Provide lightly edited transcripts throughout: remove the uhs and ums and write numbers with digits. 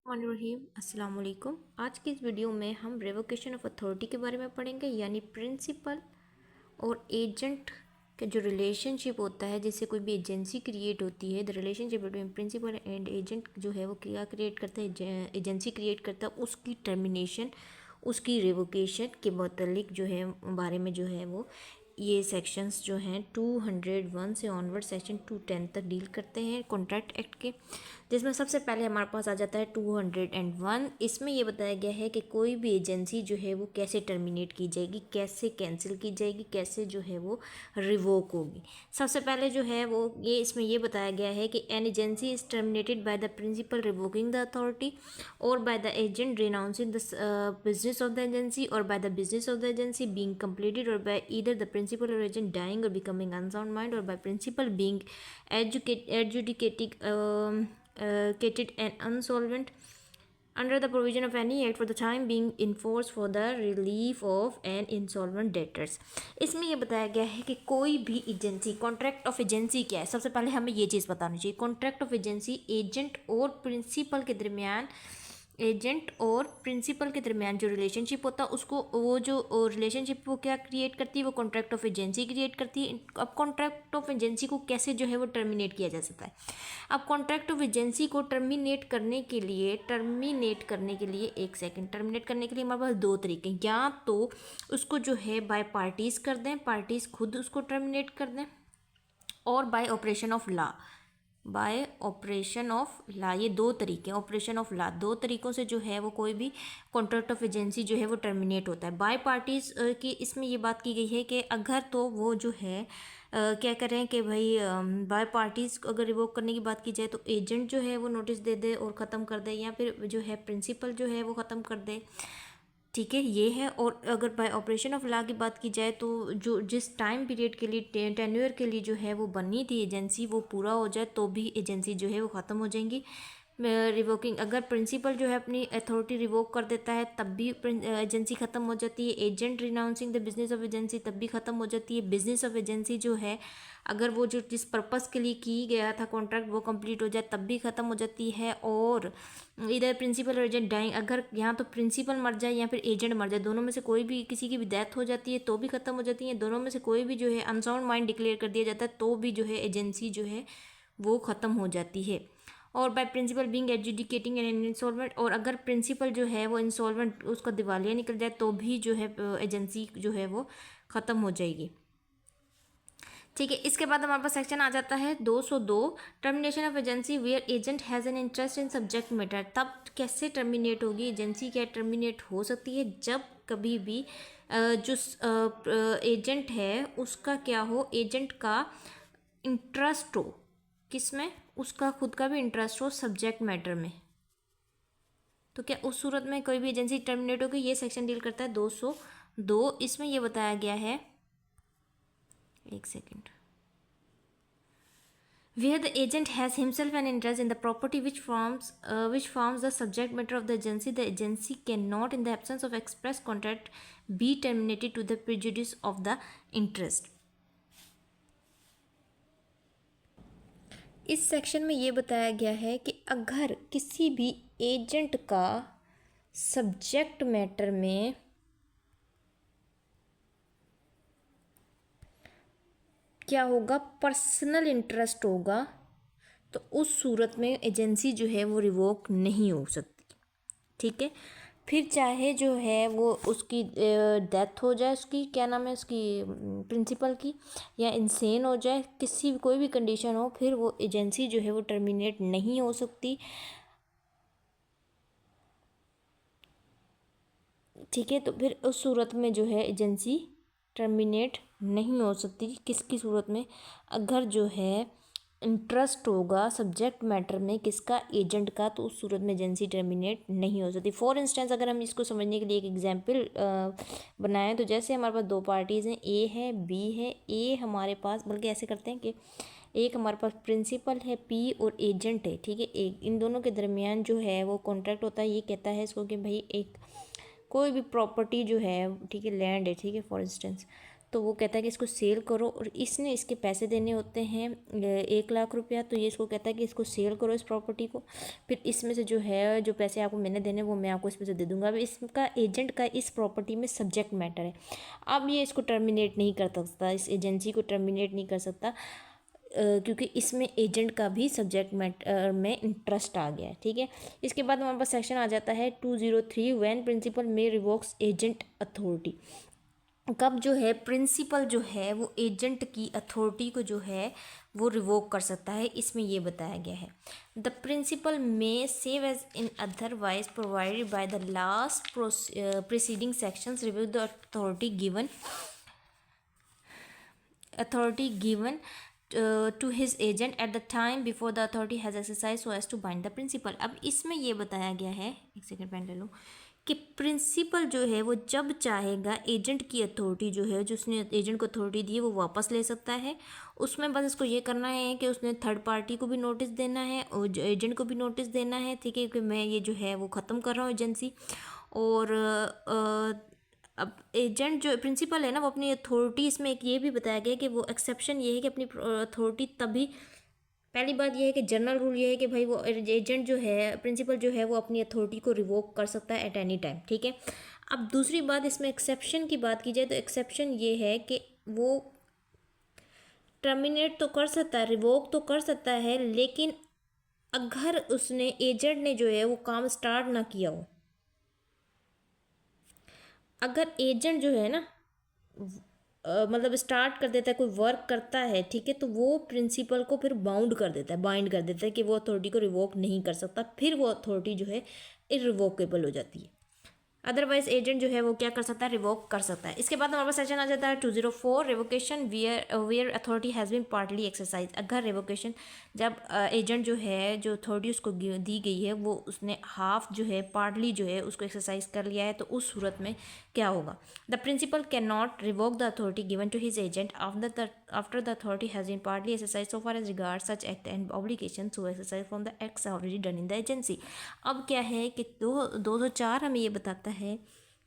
रहीम अस्सलाम वालेकुम। आज की इस वीडियो में हम रेवोकेशन ऑफ अथॉरिटी के बारे में पढ़ेंगे, यानी प्रिंसिपल और एजेंट का जो रिलेशनशिप होता है, जिससे कोई भी एजेंसी क्रिएट होती है। The relationship between principal and agent जो है वो क्या क्रिएट करता है, एजेंसी क्रिएट करता है, उसकी टर्मिनेशन, उसकी रेवोकेशन के मतलब जो है बारे में जो है वो ये सेक्शंस जो हैं 201 से ऑनवर्ड सेक्शन 210 तक डील करते हैं कॉन्ट्रैक्ट एक्ट के, जिसमें सबसे पहले हमारे पास आ जाता है 201। इसमें यह बताया गया है कि कोई भी एजेंसी जो है वो कैसे टर्मिनेट की जाएगी, कैसे कैंसिल की जाएगी, कैसे जो है वो रिवोक होगी। सबसे पहले जो है वो इसमें यह बताया गया है कि an agency is terminated by the principal revoking the authority or by the agent renouncing the business of the agency or by the business of the agency being completed or by either the principal or agent dying or becoming unsound mind or by principal being adjudicated and insolvent under the provision of any act for the time being in force for the relief of an insolvent debtors। इसमें यह बताया गया है कि कोई भी agency, contract of agency क्या है। सबसे पहले हमें ये चीज़ बतानी चाहिए, कॉन्ट्रैक्ट ऑफ एजेंसी एजेंट और प्रिंसिपल के दरमियान, एजेंट और प्रिंसिपल के दरमियान जो रिलेशनशिप होता है उसको, वो जो रिलेशनशिप वो क्या क्रिएट करती है, वो कॉन्ट्रैक्ट ऑफ एजेंसी क्रिएट करती है। अब कॉन्ट्रैक्ट ऑफ एजेंसी को कैसे जो है वो टर्मिनेट किया जा सकता है। अब कॉन्ट्रैक्ट ऑफ एजेंसी को टर्मिनेट करने के लिए एक सेकंड, टर्मिनेट करने के लिए हमारे पास दो तरीके हैं। या तो उसको जो है बाय पार्टीज़ कर दें, पार्टीज़ खुद उसको टर्मिनेट कर दें, और bye operation of law, bye operation of law. ये दो तरीके, ऑपरेशन ऑफ लॉ, दो तरीक़ों से जो है वो कोई भी कॉन्ट्रैक्ट ऑफ एजेंसी जो है वो टर्मिनेट होता है। बाय पार्टीज़ की इसमें ये बात की गई है कि अगर तो वो जो है क्या करें कि भाई बाय पार्टीज़ अगर रिवोक करने की बात की जाए तो एजेंट जो है वो नोटिस दे दे और ख़त्म कर दे, या फिर जो है प्रिंसिपल जो है वो ख़त्म कर दे। ठीक है, ये है। और अगर बाय ऑपरेशन ऑफ लॉ की बात की जाए तो जो जिस टाइम पीरियड के लिए, टेन्योर के लिए जो है वो बनी थी एजेंसी, वो पूरा हो जाए तो भी एजेंसी जो है वो ख़त्म हो जाएंगी। रिवोकिंग, अगर प्रिंसिपल जो है अपनी अथॉरिटी रिवोक कर देता है तब भी एजेंसी ख़त्म हो जाती है। Agent renouncing the business of agency तब भी ख़त्म हो जाती है। बिजनेस ऑफ एजेंसी जो है, अगर वो जो जिस पर्पस के लिए की गया था कॉन्ट्रैक्ट वो कंप्लीट हो जाए तब भी ख़त्म हो जाती है। और इधर प्रिंसिपल और एजेंट डाइंग, अगर यहाँ तो प्रिंसिपल मर जाए या फिर एजेंट मर जाए, दोनों में से कोई भी, किसी की भी डेथ हो जाती है तो भी ख़त्म हो जाती है। दोनों में से कोई भी जो है अनसाउंड माइंड डिक्लेयर कर दिया जाता है तो भी जो है एजेंसी जो है वो ख़त्म हो जाती है। और by principal being adjudicating and insolvent, और अगर प्रिंसिपल जो है वो इंसॉल्वेंट, उसका दिवालिया निकल जाए तो भी जो है एजेंसी जो है वो ख़त्म हो जाएगी। ठीक है, इसके बाद हमारे पास सेक्शन आ जाता है 202, termination of agency where agent has an interest in subject matter. तब कैसे टर्मिनेट होगी एजेंसी, क्या टर्मिनेट हो सकती है जब कभी भी जो एजेंट है उसका क्या हो, एजेंट का इंटरेस्ट हो, किसमें, उसका खुद का भी इंटरेस्ट हो सब्जेक्ट मैटर में, तो क्या उस सूरत में कोई भी एजेंसी टर्मिनेट होगी। ये सेक्शन डील करता है 202। इसमें यह बताया गया है, एक second, where the agent has himself an interest in the property which forms the subject matter of the agency cannot, in the absence of express contract, be terminated to the prejudice of the interest। इस section में ये बताया गया है कि अगर किसी भी एजेंट का सब्जेक्ट मैटर में क्या होगा, पर्सनल इंटरेस्ट होगा, तो उस सूरत में एजेंसी जो है वो रिवोक नहीं हो सकती। ठीक है, फिर चाहे जो है वो उसकी डेथ हो जाए, उसकी क्या नाम है, उसकी प्रिंसिपल की, या इंसेन हो जाए, किसी भी कोई भी कंडीशन हो, फिर वो एजेंसी जो है वो टर्मिनेट नहीं हो सकती। ठीक है, तो फिर उस सूरत में जो है एजेंसी टर्मिनेट नहीं हो सकती। किसकी सूरत में, अगर जो है इंटरेस्ट होगा सब्जेक्ट मैटर में किसका, एजेंट का, तो उस सूरत में एजेंसी टर्मिनेट नहीं हो सकती। फॉर इंस्टेंस अगर हम इसको समझने के लिए एक एग्जांपल बनाएं तो जैसे हमारे पास दो पार्टीज़ हैं, ए है बी है। ए हमारे पास, बल्कि ऐसे करते हैं कि एक हमारे पास प्रिंसिपल है पी और एजेंट है। ठीक है, एक इन दोनों के दरमियान जो है वो कॉन्ट्रैक्ट होता है। ये कहता है इसको कि भाई एक कोई भी प्रॉपर्टी जो है, ठीक है, लैंड है, ठीक है, फॉर इंस्टेंस, तो वो कहता है कि इसको सेल करो, और इसने इसके पैसे देने होते हैं 1 लाख रुपया। तो ये इसको कहता है कि इसको सेल करो इस प्रॉपर्टी को, फिर इसमें से जो है जो पैसे आपको मैंने देने वो मैं आपको इसमें से दे दूंगा। अब इसका एजेंट का इस प्रॉपर्टी में सब्जेक्ट मैटर है। अब ये इसको टर्मिनेट नहीं कर सकता, इस एजेंसी को टर्मिनेट नहीं कर सकता, क्योंकि इसमें एजेंट का भी सब्जेक्ट मैटर में इंटरेस्ट आ गया है। ठीक है, इसके बाद हमारे पास सेक्शन आ जाता है 203, व्हेन प्रिंसिपल में रिवोक्स एजेंट अथॉरिटी। कब जो है प्रिंसिपल जो है वो एजेंट की अथॉरिटी को जो है वो रिवोक कर सकता है, इसमें ये बताया गया है। The principal may save as in otherwise provided by the last preceding sections review the authority given to his agent at the time before the authority has exercised so as to bind the principal। अब इसमें ये बताया गया है, एक second pen ले लो, कि principal जो है वो जब चाहेगा एजेंट की अथॉरिटी जो है, जो उसने एजेंट को अथॉरिटी दी है वो वापस ले सकता है। उसमें बस इसको ये करना है कि उसने थर्ड पार्टी को भी नोटिस देना है और एजेंट को भी नोटिस देना है, ठीक है, कि मैं ये जो है वो ख़त्म कर रहा हूँ एजेंसी। और अब एजेंट जो प्रिंसिपल है ना वो अपनी अथॉरिटी, इसमें एक ये भी बताया गया कि वो एक्सेप्शन ये है कि अपनी अथॉरिटी तभी, पहली बात ये है कि जनरल रूल ये है कि भाई वो एजेंट जो है प्रिंसिपल जो है वो अपनी अथॉरिटी को रिवोक कर सकता है एट एनी टाइम। ठीक है, अब दूसरी बात इसमें एक्सेप्शन की बात की जाए तो एक्सेप्शन ये है कि वो टर्मिनेट तो कर सकता है, रिवोक तो कर सकता है, लेकिन अगर उसने एजेंट ने जो है वो काम स्टार्ट ना किया हो, अगर एजेंट जो है ना मतलब स्टार्ट कर देता है, कोई वर्क करता है, ठीक है, तो वो प्रिंसिपल को फिर बाउंड कर देता है, बाइंड कर देता है कि वो अथॉरिटी को रिवोक नहीं कर सकता, फिर वो अथॉरिटी जो है इररिवोकेबल हो जाती है। अदरवाइज एजेंट जो है वो क्या कर सकता है, रिवोक कर सकता है। इसके बाद हमारे पास सेक्शन आ जाता है 204, revocation where authority has been partly exercise. अगर रिवोकेशन जब एजेंट जो है जो अथॉरिटी उसको दी गई है वो उसने हाफ जो है पार्टली जो है उसको एक्सरसाइज कर लिया है, तो उस सूरत में क्या होगा। The principal can not revoke the authority given to his agent after the authority has been partly exercise so far as regard such act and obligation to exercise from the acts already done in the agency. अब क्या है कि 204 हमें ये बताता है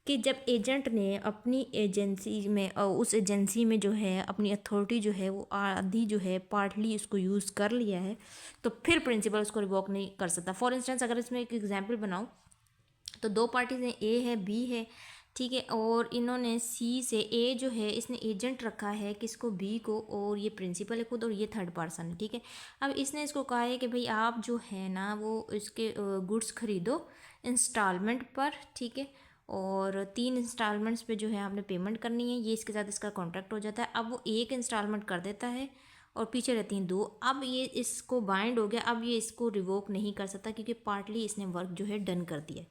कि जब एजेंट ने अपनी एजेंसी में उस एजेंसी में जो है अपनी अथॉरिटी जो है वो आधी जो है पार्टली उसको यूज़ कर लिया है, तो फिर प्रिंसिपल उसको रिवोक नहीं कर सकता। फॉर इंस्टेंस अगर इसमें एक एग्जांपल बनाऊं तो दो पार्टीज हैं, ए है बी है, ठीक है, और इन्होंने सी से, ए जो है इसने एजेंट रखा है किसको, बी को, और ये प्रिंसिपल है खुद और ये थर्ड पर्सन है। ठीक है, अब इसने इसको कहा है कि भाई आप जो है ना वो इसके गुड्स खरीदो इंस्टॉलमेंट पर, ठीक है, और 3 इंस्टॉलमेंट्स पे जो है आपने पेमेंट करनी है, ये इसके साथ इसका कॉन्ट्रैक्ट हो जाता है। अब वो 1 इंस्टॉलमेंट कर देता है और पीछे रहती हैं 2। अब ये इसको बाइंड हो गया, अब ये इसको रिवोक नहीं कर सकता क्योंकि पार्टली इसने वर्क जो है डन कर दिया।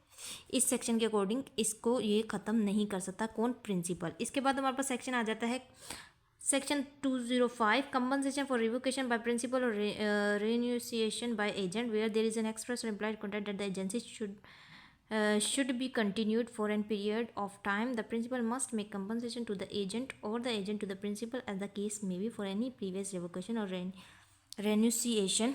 इस सेक्शन के अकॉर्डिंग इसको ये ख़त्म नहीं कर सकता, कौन, प्रिंसिपल। इसके बाद हमारे पास सेक्शन आ जाता है section 205, compensation for revocation by principal or renunciation by agent where there is an express or implied contract that the agency should be continued for an period of time. The principal must make compensation to the agent or the agent to the principal as the case may be for any previous revocation or renunciation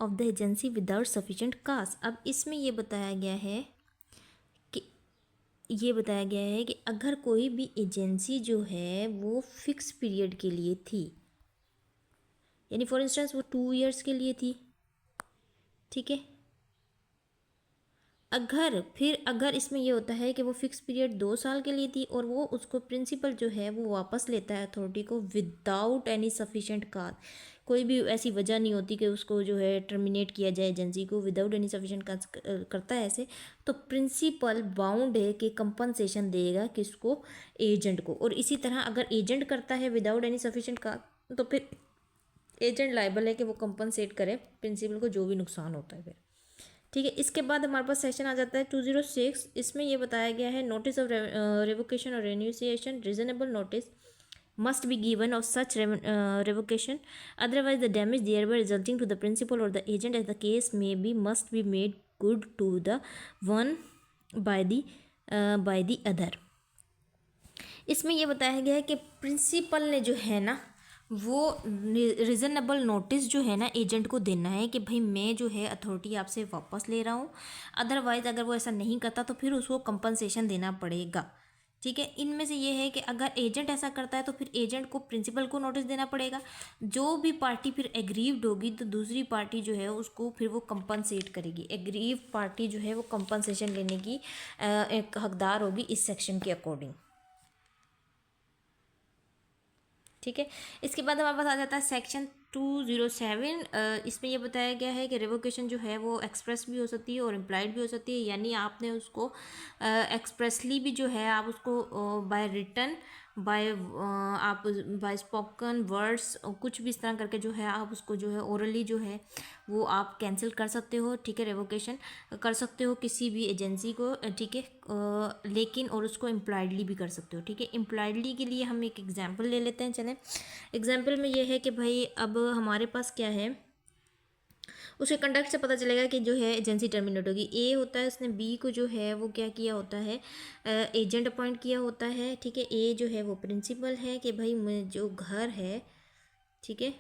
of the agency without sufficient cause। अब इसमें ये बताया गया है कि अगर कोई भी एजेंसी जो है वो फिक्स पीरियड के लिए थी, यानी फॉर इंस्टेंस वो 2 ईयर्स के लिए थी, ठीक है, अगर इसमें ये होता है कि वो फिक्स पीरियड 2 साल के लिए थी और वो उसको प्रिंसिपल जो है वो वापस लेता है अथॉरिटी को विदाउट एनी सफिशेंट काज, कोई भी ऐसी वजह नहीं होती कि उसको जो है टर्मिनेट किया जाए एजेंसी को, विदाउट एनी सफिशेंट काज करता है ऐसे, तो प्रिंसिपल बाउंड है कि कंपनसेशन देगा किसको, एजेंट को। और इसी तरह अगर एजेंट करता है विदाउट एनी सफिशेंट काज तो फिर एजेंट लायबल है कि वो कंपनसेट करे प्रिंसिपल को जो भी नुकसान होता है फिर। ठीक है, इसके बाद हमारे पास सेक्शन आ जाता है 206। इसमें ये बताया गया है notice of revocation or renunciation, reasonable notice must be given of such revocation, otherwise the damage thereby resulting to the principal or the agent as the case may be must be made good to the one by the other। इसमें यह बताया गया है कि principal ने जो है ना वो रीज़नेबल नोटिस जो है ना एजेंट को देना है कि भाई मैं जो है अथॉरिटी आपसे वापस ले रहा हूँ। अदरवाइज़ अगर वो ऐसा नहीं करता तो फिर उसको कंपनसेशन देना पड़ेगा। ठीक है, इनमें से ये है कि अगर एजेंट ऐसा करता है तो फिर एजेंट को प्रिंसिपल को नोटिस देना पड़ेगा। जो भी पार्टी फिर एग्रीव्ड होगी तो दूसरी पार्टी जो है उसको फिर वो कंपनसेट करेगी। एग्रीव पार्टी जो है वो कंपनसेशन लेने की एक हकदार होगी इस सेक्शन के अकॉर्डिंग। ठीक है, इसके बाद हमारे पास आ जाता है सेक्शन 207। इसमें यह बताया गया है कि रिवोकेशन जो है वो एक्सप्रेस भी हो सकती है और इम्प्लाइड भी हो सकती है। यानी आपने उसको एक्सप्रेसली भी जो है आप उसको बाय रिटन आप बाय स्पोकन वर्ड्स कुछ भी इस तरह करके जो है आप उसको जो है ओरली जो है वो आप कैंसिल कर सकते हो। ठीक है, रिवोकेशन कर सकते हो किसी भी एजेंसी को। ठीक है, लेकिन और उसको एम्प्लॉयडली भी कर सकते हो। ठीक है, एम्प्लॉयडली के लिए हम एक एग्जांपल ले लेते हैं। चलें, एग्जांपल में ये है कि भाई अब हमारे पास क्या है, उसके कंडक्ट से पता चलेगा कि जो है एजेंसी टर्मिनेट होगी। ए होता है, उसने बी को जो है वो क्या किया होता है, एजेंट अपॉइंट किया होता है। ठीक है, ए जो है वो प्रिंसिपल है कि भाई जो घर है, ठीक है,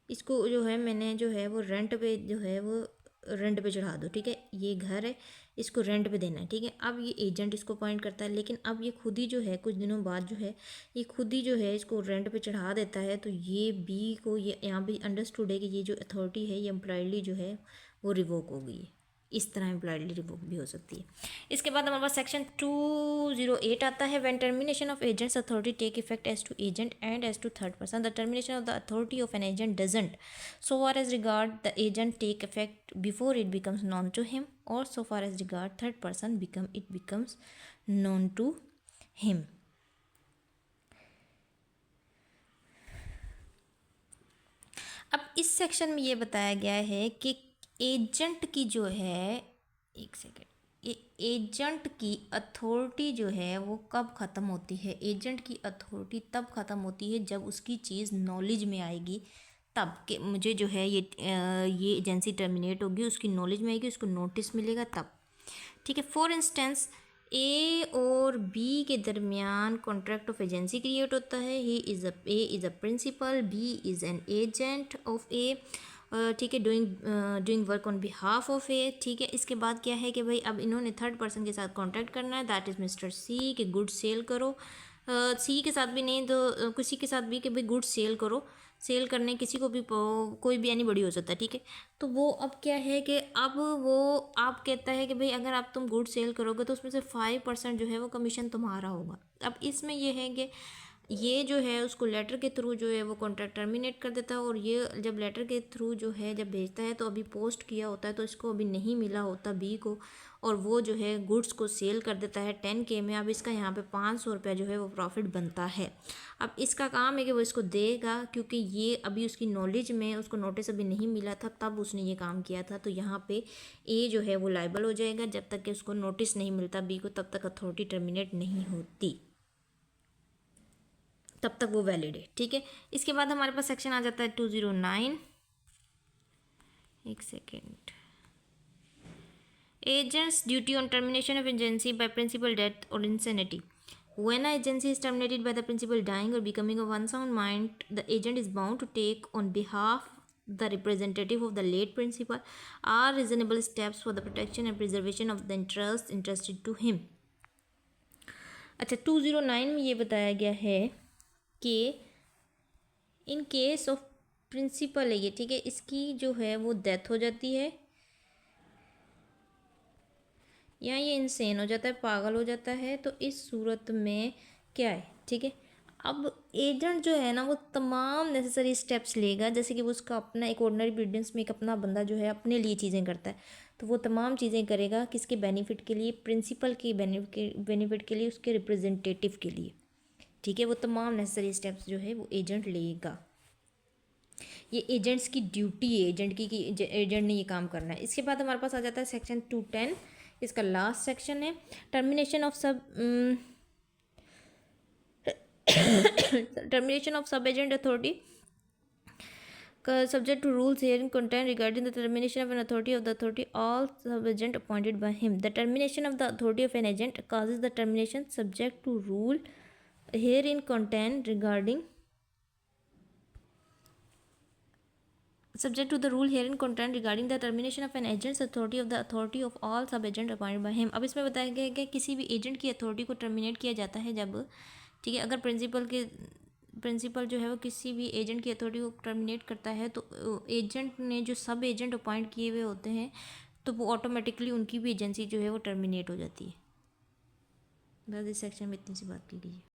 इसको जो है मैंने जो है वो रेंट पे जो है वो रेंट पे चढ़ा दो। ठीक है, ये घर है, इसको रेंट पे देना है। ठीक है, अब ये एजेंट इसको अपॉइंट करता है, लेकिन अब ये खुद ही जो है कुछ दिनों बाद जो है ये खुद ही जो है इसको रेंट पे चढ़ा देता है। तो ये बी को ये यहाँ पे अंडरस्टूड है कि ये जो अथॉरिटी है ये एम्प्लॉयडली जो है वो रिवोक हो गई है। इस तरह एम्प्लॉयडली रिवोक भी हो सकती है। इसके बाद हमारे पास सेक्शन 208 आता है। When termination of agent's authority take effect as to agent and as to third person, the termination of the authority of an agent doesn't so far as regard the agent take effect before it becomes known to him, or so far as regard third person becomes known to him. अब इस section में ये बताया गया है कि agent की जो है, एक सेकेंड, ये एजेंट की अथॉरिटी जो है वो कब ख़त्म होती है। एजेंट की अथॉरिटी तब ख़त्म होती है जब उसकी चीज़ नॉलेज में आएगी, तब कि मुझे जो है ये एजेंसी टर्मिनेट होगी, उसकी नॉलेज में आएगी, उसको नोटिस मिलेगा तब। ठीक है, फॉर इंस्टेंस ए और बी के दरमियान कॉन्ट्रैक्ट ऑफ एजेंसी क्रिएट होता है। A is a principal, B is an agent of A. ठीक है, doing work on behalf of A. ठीक है, इसके बाद क्या है कि भाई अब इन्होंने थर्ड पर्सन के साथ कॉन्ट्रैक्ट करना है, दैट इज़ मिस्टर सी के गुड सेल करो। सी के साथ भी नहीं तो किसी के साथ भी कि भाई गुड सेल करो। सेल करने किसी को भी कोई भी एनी बड़ी हो सकता है। ठीक है, तो वो अब क्या है कि अब वो आप कहता है कि भाई अगर आप तुम गुड सेल करोगे तो उसमें से 5% जो है वो कमीशन तुम्हारा होगा। अब इसमें ये है कि ये जो है उसको लेटर के थ्रू जो है वो कॉन्ट्रैक्ट टर्मिनेट कर देता है। और ये जब लेटर के थ्रू जो है जब भेजता है तो अभी पोस्ट किया होता है तो इसको अभी नहीं मिला होता बी को, और वो जो है गुड्स को सेल कर देता है 10K में। अब इसका यहाँ पे 500 रुपया जो है वो प्रॉफिट बनता है। अब इसका काम है कि वो इसको देगा, क्योंकि ये अभी उसकी नॉलेज में उसको नोटिस अभी नहीं मिला था तब उसने ये काम किया था। तो यहाँ पे ए जो है वो लाइबल हो जाएगा। जब तक कि उसको नोटिस नहीं मिलता बी को तब तक अथॉरिटी टर्मिनेट नहीं होती, तब तक वो वैलिड है। ठीक है, इसके बाद हमारे पास सेक्शन आ जाता है 209। एक second, agent's duty on termination of agency by principal death और insanity. When an agency is terminated by the principal dying or becoming of unsound mind, the agent is bound to take on behalf the representative of the late principal all reasonable steps for the protection and preservation of the interest entrusted to him. अच्छा, 209 में ये बताया गया है कि in case of principal है ये, ठीक है, इसकी जो है वो डेथ हो जाती है या ये इंसेन हो जाता है, पागल हो जाता है, तो इस सूरत में क्या है। ठीक है, अब एजेंट जो है ना वो तमाम नेसेसरी स्टेप्स लेगा, जैसे कि वो उसका अपना एक ऑर्डिनरी बिजनेस में एक अपना बंदा जो है अपने लिए चीज़ें करता है, तो वो तमाम चीज़ें करेगा किसके बेनिफिट के लिए, प्रिंसिपल के बेनिफिट के लिए, उसके रिप्रेजेंटेटिव के लिए। ठीक है, वो तमाम नेसेसरी स्टेप्स जो है वो एजेंट लेगा। ये एजेंट्स की ड्यूटी है एजेंट की कि एजेंट ने ये काम करना है। इसके बाद हमारे पास आ जाता है सेक्शन 210, इसका लास्ट सेक्शन है। टर्मिनेशन ऑफ सब agent authority subject to rules herein contained regarding the termination of an authority of the authority all sub-agent appointed by him. The termination of the authority of an agent causes the termination subject to rule herein contained regarding Subject to the rule herein contained regarding the termination of an agent's authority of the authority of all सब agent appointed by him। अब इसमें बताया गया है कि किसी भी agent की अथॉरिटी को टर्मिनेट किया जाता है जब, ठीक है, अगर प्रिंसिपल जो है वो किसी भी एजेंट की अथॉरिटी को टर्मिनेट करता है तो एजेंट ने जो सब एजेंट अपॉइंट किए हुए होते हैं तो वो ऑटोमेटिकली उनकी भी एजेंसी जो है वो टर्मिनेट हो जाती है। बस इस सेक्शन में इतनी सी बात की गई है।